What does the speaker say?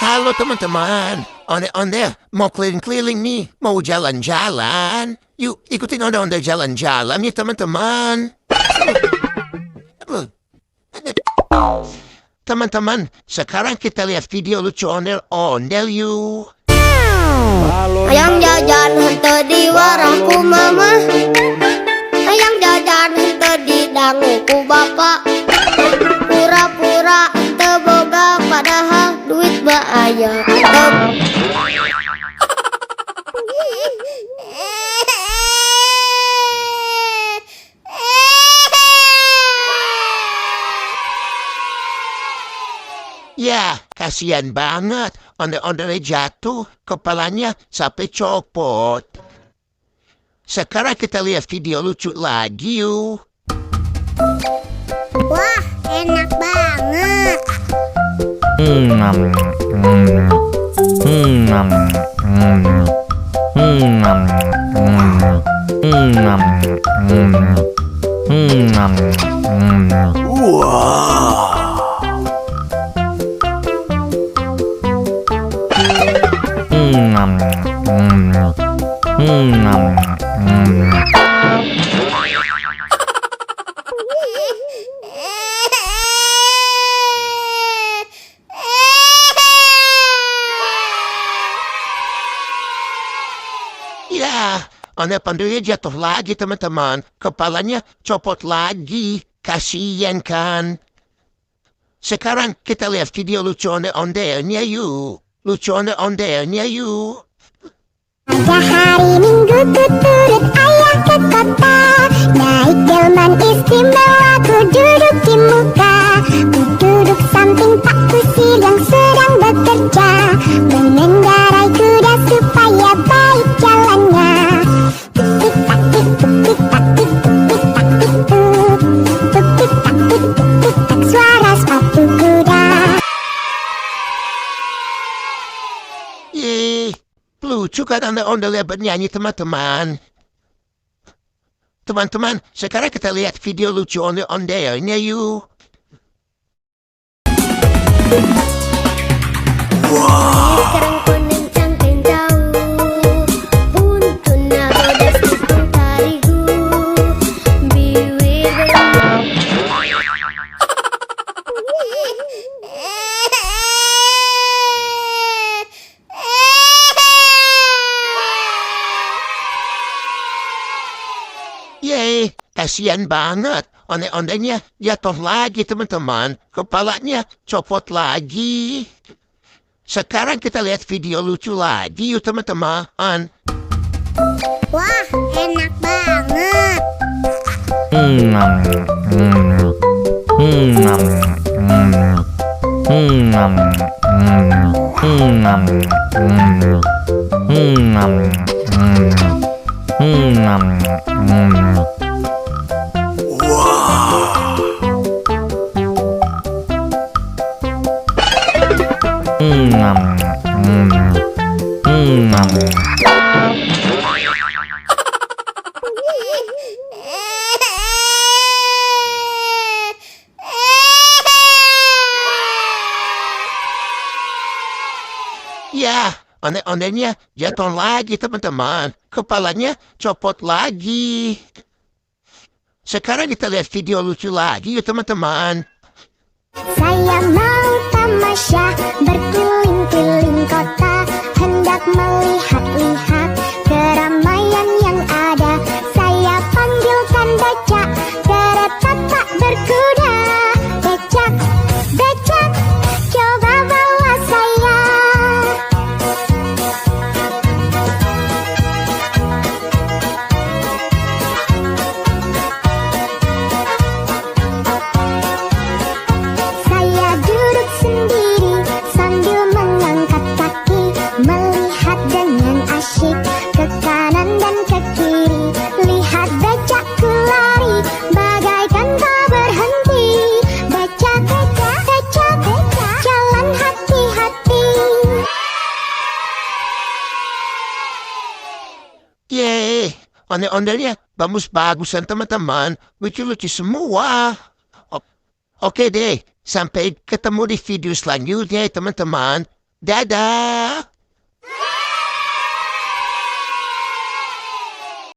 Halo teman-teman, onde mau keliling-keliling nih, mau jalan-jalan. Yuk ikutin onde jalan-jalan ya teman-teman. Teman-teman, sekarang kita lihat video lucu ondel yuk. Ayang jajan hente di warahku mama, ayang jajan hente di danguku bapak. Pura-pura teboga padahal duit aya. Ya, kasihan banget. Ondel-ondelnya jatuh, kepalanya sampai copot. Sekarang kita lihat video lucu lagi yuk. Wah, enak banget. Ya, ondel-ondelnya jatuh lagi teman-teman. Kepalanya copot lagi. Kasihan kan? Sekarang kita lihat video lucu ondel-ondelnya yuk. Lucu ondel-ondelnya yuk. Pada hari Minggu ku turut ayah ke kota, naik delman istimewa ku duduk di muka. Ku duduk samping Pak Kusir yang sedang bekerja, mengendarai kuda supaya baik jalannya. Tuk tak tik tuk tik tak tik tuk tik tak tik tuk, tuk tik tak tik tuk tik tak suara sepatu kuda. Yeay. Lucu kan ondel-ondelnya bernyanyi teman-teman. Teman-teman, sekarang kita lihat video lucu ondel-ondelnya yuk. Sekarang konen cangkeng jauh, buntun nagodas tukang tarigu, biwir Yeay, kasihan banget. Ondel-ondelnya jatuh lagi teman-teman. Kepalanya copot lagi. Sekarang kita lihat video lucu lagi yuk teman-teman. Wah, enak banget. Ya, ondel-ondelnya jatuh lagi teman-teman. Kepalanya copot lagi. Sekarang kita lihat video lucu lagi yuk teman-teman. Saya mau tamasya berkeliling-keliling kota, hendak melihat-lihat keramaian yang ada. Saya panggilkan becak, kereta tak berkuda. Becak, becak, coba bawa saya. Saya duduk sendiri sambil mengangkat kaki, melihat dengan asyik ke kanan dan ke kiri. Lihat becakku lari bagaikan tak berhenti. Becak, becak, becak, becak, jalan hati-hati. Yeay, ondel-ondelnya bagus-bagusan teman-teman. Lucu-lucu semua. Oke deh, sampai ketemu di video selanjutnya teman-teman. Dadah!